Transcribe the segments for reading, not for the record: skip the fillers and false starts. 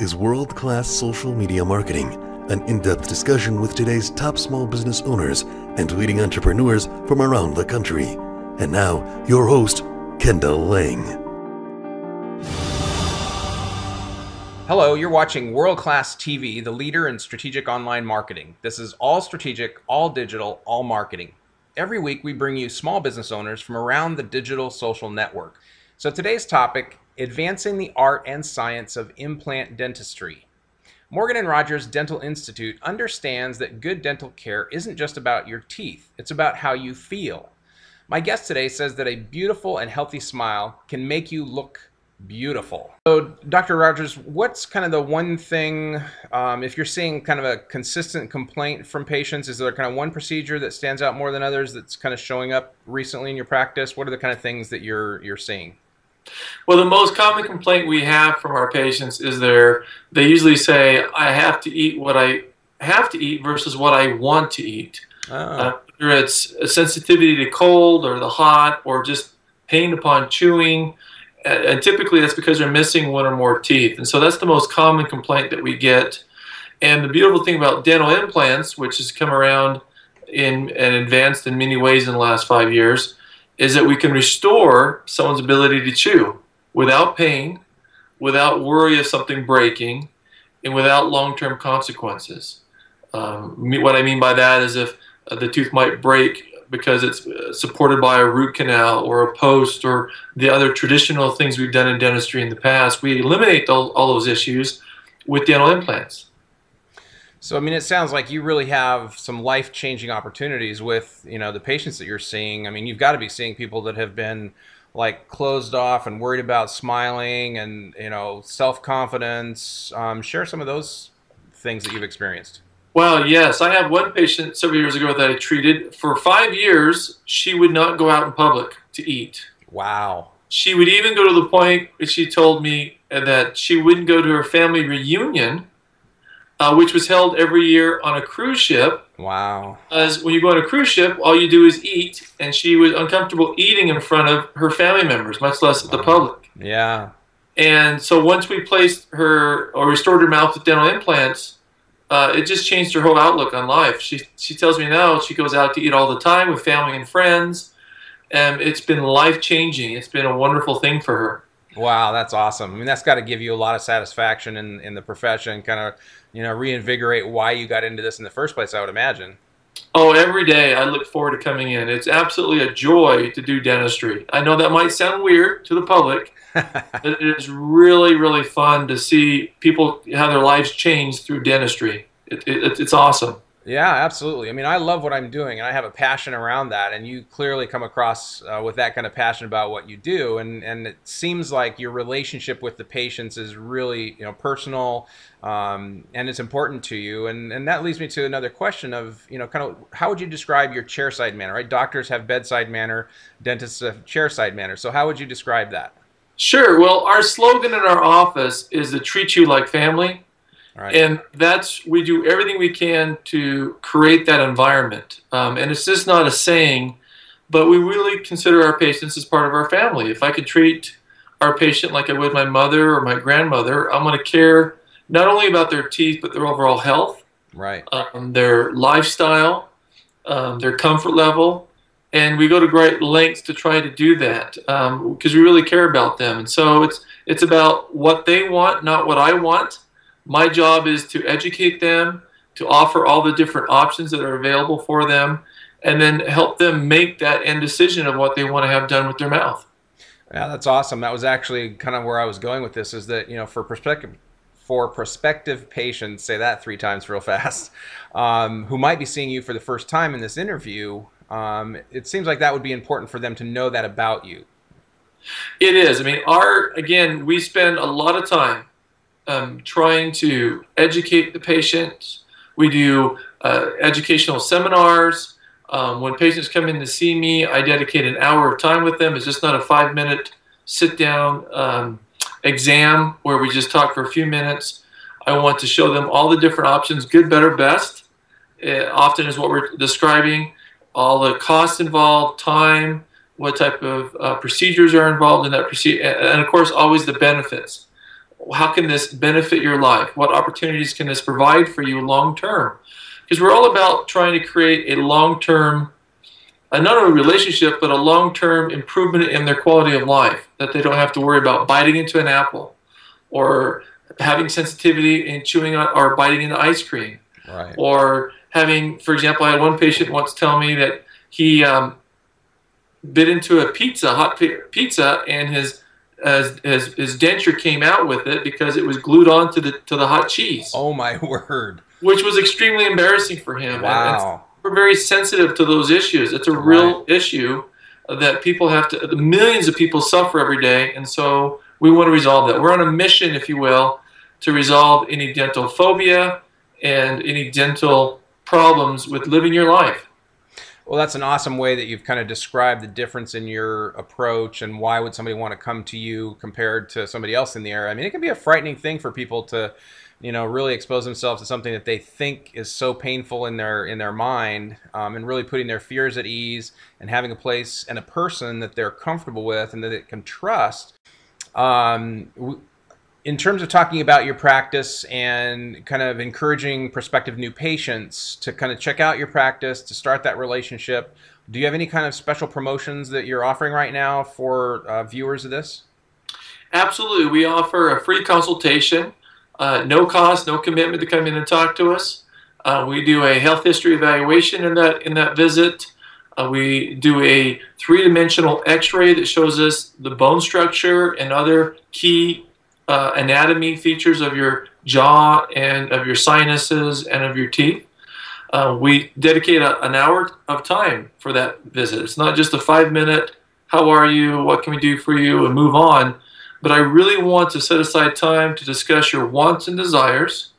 is world-class social media marketing, an in-depth discussion with today's top small business owners and leading entrepreneurs from around the country. And now, your host, Kendall Lang. Hello, you're watching WorldClassTV, the leader in strategic online marketing. This is all strategic, all digital, all marketing. Every week we bring you small business owners from around the digital social network. So today's topic, advancing the art and science of implant dentistry. Morgan & Rogers Dental Institute understands that good dental care isn't just about your teeth, it's about how you feel. My guest today says that a beautiful and healthy smile can make you look beautiful. So, Dr. Rogers, what's kind of the one thing, if you're seeing kind of a consistent complaint from patients, is there kind of one procedure that stands out more than others that's kind of showing up recently in your practice? What are the kind of things that you're seeing? Well, the most common complaint we have from our patients is they usually say, I have to eat what I have to eat versus what I want to eat. Whether it's a sensitivity to cold or the hot or just pain upon chewing. And typically that's because they're missing one or more teeth. And so that's the most common complaint that we get. And the beautiful thing about dental implants, which has come around and advanced in many ways in the last 5 years, is that we can restore someone's ability to chew without pain, without worry of something breaking, and without long-term consequences. What I mean by that is if the tooth might break because it's supported by a root canal or a post or the other traditional things we've done in dentistry in the past, we eliminate all those issues with dental implants. So, I mean, it sounds like you really have some life-changing opportunities with, the patients that you're seeing. I mean, you've got to be seeing people that have been like closed off and worried about smiling and, self-confidence. Share some of those things that you've experienced. Well, yes. I have one patient several years ago that I treated. For 5 years, she would not go out in public to eat. Wow. She would even go to the point that she told me that she wouldn't go to her family reunion, which was held every year on a cruise ship. Wow. As when you go on a cruise ship, all you do is eat, and she was uncomfortable eating in front of her family members, much less the public. Yeah. And so once we placed her or restored her mouth with dental implants, it just changed her whole outlook on life. She tells me now she goes out to eat all the time with family and friends, and it's been life-changing. It's been a wonderful thing for her. Wow, that's awesome. I mean, that's got to give you a lot of satisfaction in the profession, kind of, reinvigorate why you got into this in the first place, I would imagine. Oh, every day I look forward to coming in. It's absolutely a joy to do dentistry. I know that might sound weird to the public, but it is really, really fun to see people have their lives changed through dentistry. It's awesome. Yeah, absolutely. I mean, I love what I'm doing, and I have a passion around that, and you clearly come across with that kind of passion about what you do, and it seems like your relationship with the patients is really, personal, and it's important to you, and that leads me to another question of, kind of how would you describe your chairside manner, right? Doctors have bedside manner, dentists have chairside manner, so how would you describe that? Sure. Well, our slogan in our office is to treat you like family. Right. And we do everything we can to create that environment. And it's just not a saying, but we really consider our patients as part of our family. If I could treat our patient like I would my mother or my grandmother, I'm going to care not only about their teeth, but their overall health, right? Their lifestyle, their comfort level. And we go to great lengths to try to do that because we really care about them. And so it's about what they want, not what I want. My job is to educate them, to offer all the different options that are available for them, and then help them make that end decision of what they want to have done with their mouth. Yeah, that's awesome. That was actually kind of where I was going with this, is that, for prospective patients, say that 3 times real fast, who might be seeing you for the first time in this interview, it seems like that would be important for them to know that about you. It is. I mean, again, we spend a lot of time trying to educate the patients. We do educational seminars. When patients come in to see me, I dedicate an hour of time with them. It's just not a 5-minute sit-down exam where we just talk for a few minutes. I want to show them all the different options, good, better, best. Often is what we're describing. All the costs involved, time, what type of procedures are involved in that procedure, and of course always the benefits. how can this benefit your life? What opportunities can this provide for you long term? Because we're all about trying to create a long-term, not only relationship, but a long-term improvement in their quality of life, that they don't have to worry about biting into an apple or having sensitivity in chewing on or biting into ice cream. Right. Or having, for example, I had one patient once tell me that he bit into a hot pizza, and his denture came out with it because it was glued onto the hot cheese. Oh my word! Which was extremely embarrassing for him. Wow. And we're very sensitive to those issues. It's a real issue that people have to. Millions of people suffer every day, and so we want to resolve that. We're on a mission, if you will, to resolve any dental phobia and any dental problems with living your life. Well, that's an awesome way that you've kind of described the difference in your approach and why would somebody want to come to you compared to somebody else in the area. I mean, it can be a frightening thing for people to, you know, really expose themselves to something that they think is so painful in their mind, and really putting their fears at ease and having a place and a person that they're comfortable with and that they can trust. In terms of talking about your practice and kind of encouraging prospective new patients to kind of check out your practice, to start that relationship, do you have any kind of special promotions that you're offering right now for viewers of this? Absolutely. We offer a free consultation, no cost, no commitment to come in and talk to us. We do a health history evaluation in that visit. We do a three-dimensional x-ray that shows us the bone structure and other key anatomy features of your jaw and of your sinuses and of your teeth. We dedicate an hour of time for that visit. It's not just a 5-minute, how are you, what can we do for you, and move on. But I really want to set aside time to discuss your wants and desires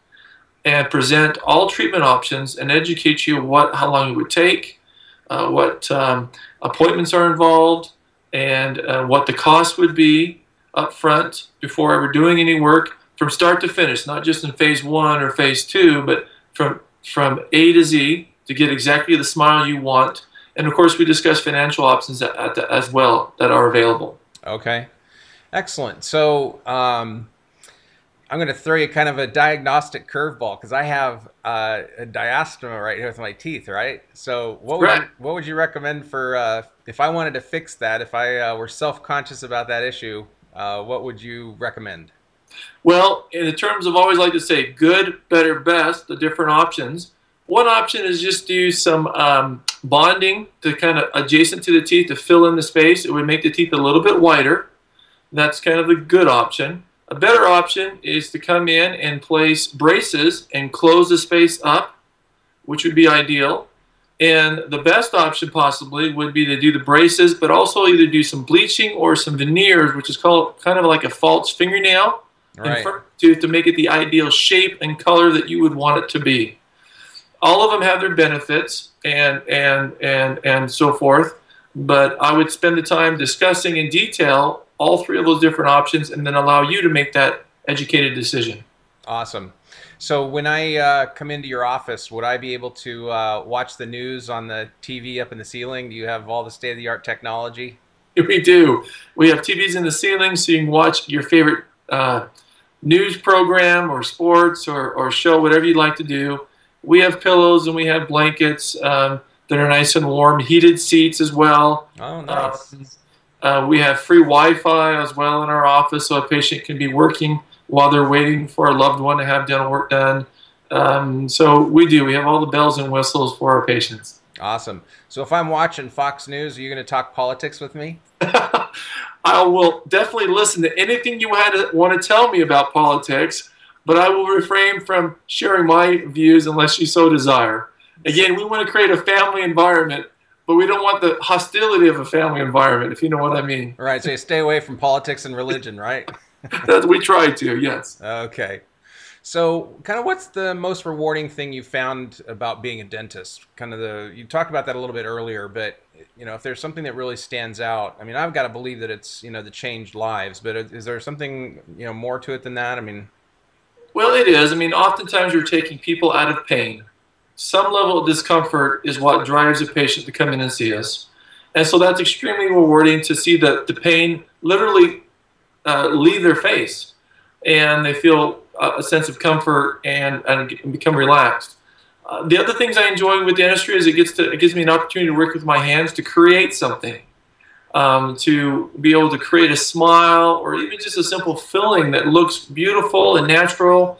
and present all treatment options and educate you how long it would take, what appointments are involved, and what the cost would be up front before ever doing any work from start to finish, not just in phase 1 or phase 2, but from A to Z to get exactly the smile you want. And of course, we discuss financial options as well that are available. Okay, excellent. So I'm going to throw you kind of a diagnostic curveball because I have a diastema right here with my teeth, right? So what would you recommend for if I wanted to fix that, if I were self-conscious about that issue? What would you recommend? Well, in the terms of always like to say good, better, best, the different options. One option is just do some bonding to kind of adjacent to the teeth to fill in the space. It would make the teeth a little bit wider. That's kind of the good option. A better option is to come in and place braces and close the space up, which would be ideal. And the best option possibly would be to do the braces, but also either do some bleaching or some veneers, which is called kind of like a false fingernail in front of the tooth to make it the ideal shape and color that you would want it to be. All of them have their benefits and so forth, but I would spend the time discussing in detail all three of those different options and then allow you to make that educated decision. Awesome. So when I come into your office, would I be able to watch the news on the TV up in the ceiling? Do you have all the state-of-the-art technology? We do. We have TVs in the ceiling so you can watch your favorite news program or sports or show, whatever you'd like to do. We have pillows and we have blankets that are nice and warm, heated seats as well. Oh, nice. We have free Wi-Fi as well in our office so a patient can be working while they're waiting for a loved one to have dental work done. So we have all the bells and whistles for our patients. Awesome. So if I'm watching Fox News, are you going to talk politics with me? I will definitely listen to anything you want to tell me about politics, but I will refrain from sharing my views unless you so desire. Again, we want to create a family environment, but we don't want the hostility of a family environment, if you know what I mean. Right, so you stay away from politics and religion, right? We try to, yes. Okay. So kind of what's the most rewarding thing you found about being a dentist? You talked about that a little bit earlier, but if there's something that really stands out, I mean, I've got to believe that it's, the changed lives, but is there something, more to it than that? I mean. Well, it is. I mean, oftentimes you're taking people out of pain. Some level of discomfort is what drives a patient to come in and see us. And so that's extremely rewarding to see the pain literally leave their face. and they feel a sense of comfort and become relaxed. The other things I enjoy with dentistry is it gives me an opportunity to work with my hands to create something, to be able to create a smile or even just a simple filling that looks beautiful and natural.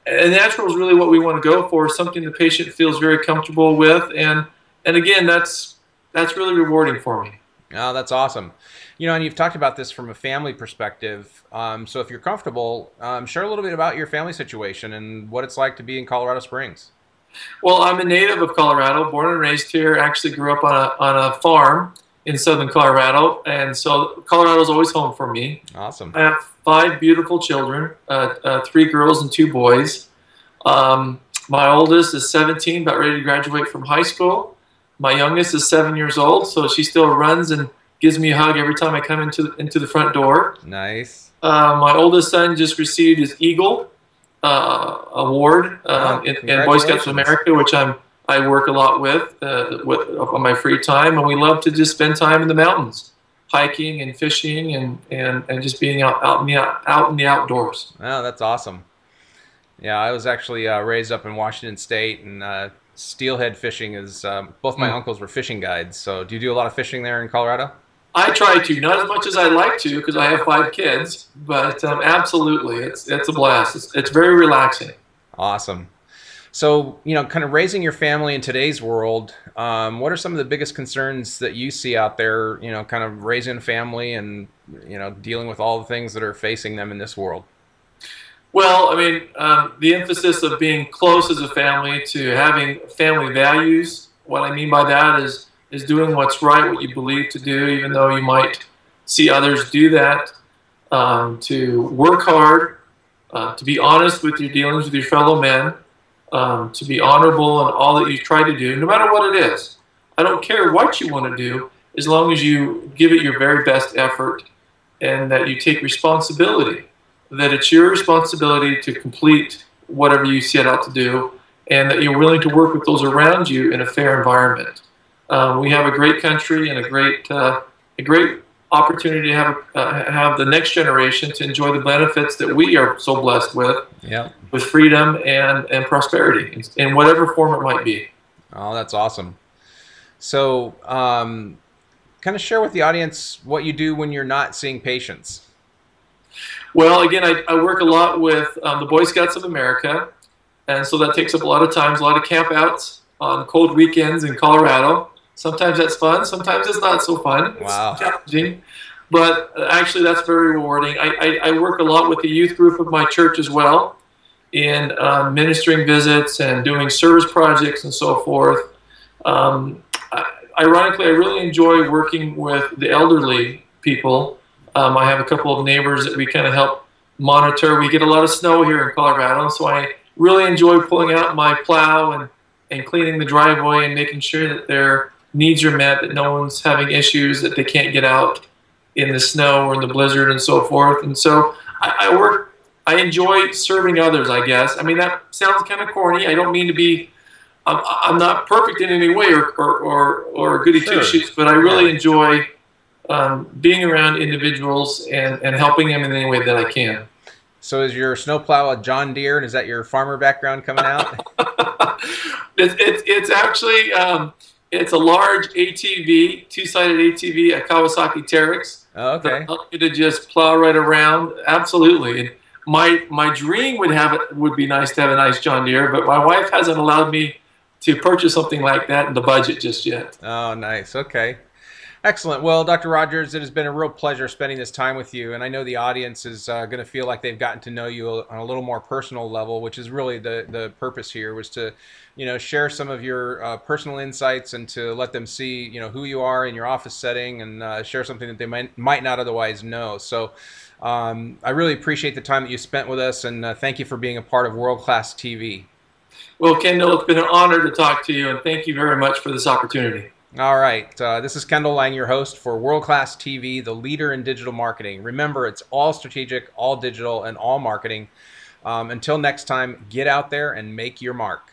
And natural is really what we want to go for, something the patient feels very comfortable with. And again, that's really rewarding for me. Oh, that's awesome. You know, and you've talked about this from a family perspective. So if you're comfortable, share a little bit about your family situation and what it's like to be in Colorado Springs. Well, I'm a native of Colorado, born and raised here. Actually grew up on a farm in southern Colorado, and so Colorado's always home for me. Awesome. I have 5 beautiful children, 3 girls and 2 boys. My oldest is 17, about ready to graduate from high school. My youngest is 7 years old, so she still runs and gives me a hug every time I come into the front door. Nice. My oldest son just received his Eagle award in Boy Scouts of America, which I work a lot with on my free time, and we love to just spend time in the mountains, hiking and fishing and just being out in the outdoors. Oh, that's awesome. Yeah, I was actually raised up in Washington State, and steelhead fishing is both my uncles were fishing guides. So, do you do a lot of fishing there in Colorado? I try to, not as much as I like to, because I have 5 kids, but absolutely, it's a blast. It's very relaxing. Awesome. So, you know, kind of raising your family in today's world, what are some of the biggest concerns that you see out there, you know, kind of raising a family and, you know, dealing with all the things that are facing them in this world? Well, I mean, the emphasis of being close as a family, to having family values. What I mean by that is doing what's right, what you believe to do, even though you might see others do that, to work hard, to be honest with your dealings with your fellow men, to be honorable in all that you try to do, no matter what it is. I don't care what you want to do, as long as you give it your very best effort and that you take responsibility, that it's your responsibility to complete whatever you set out to do, and that you're willing to work with those around you in a fair environment. We have a great country and a great opportunity to have the next generation to enjoy the benefits that we are so blessed with, with freedom and prosperity in whatever form it might be. Oh, that's awesome. So, kind of share with the audience what you do when you're not seeing patients. Well, again, I work a lot with the Boy Scouts of America, and so that takes up a lot of times, a lot of camp outs on cold weekends in Colorado. Sometimes that's fun, sometimes it's not so fun. Wow. It's challenging, but actually that's very rewarding. I work a lot with the youth group of my church as well, in ministering visits and doing service projects and so forth. Ironically, I really enjoy working with the elderly people. I have a couple of neighbors that we kind of help monitor. We get a lot of snow here in Colorado, so I really enjoy pulling out my plow and cleaning the driveway and making sure that their needs are met, that no one's having issues, that they can't get out in the snow or in the blizzard and so forth. And so I enjoy serving others, I guess. I mean, that sounds kind of corny. I don't mean to be, I'm not perfect in any way or goody two-shoes, but I really enjoy being around individuals and helping them in any way that I can. So is your snowplow a John Deere, and is that your farmer background coming out? It's actually, it's a large ATV, 2-sided ATV, a Kawasaki Teryx. Oh, okay. That helps you to just plow right around. Absolutely. And my dream would be nice to have a nice John Deere, but my wife hasn't allowed me to purchase something like that in the budget just yet. Oh, nice. Okay. Excellent. Well, Dr. Rogers, it has been a real pleasure spending this time with you, and I know the audience is going to feel like they've gotten to know you on a little more personal level, which is really the purpose here, was to, you know, share some of your personal insights and to let them see, you know, who you are in your office setting, and share something that they might not otherwise know. So I really appreciate the time that you spent with us, and thank you for being a part of World Class TV. Well, Kendall, it's been an honor to talk to you, and thank you very much for this opportunity. All right. This is Kendall Lang, your host for World Class TV, the leader in digital marketing. Remember, it's all strategic, all digital, and all marketing. Until next time, get out there and make your mark.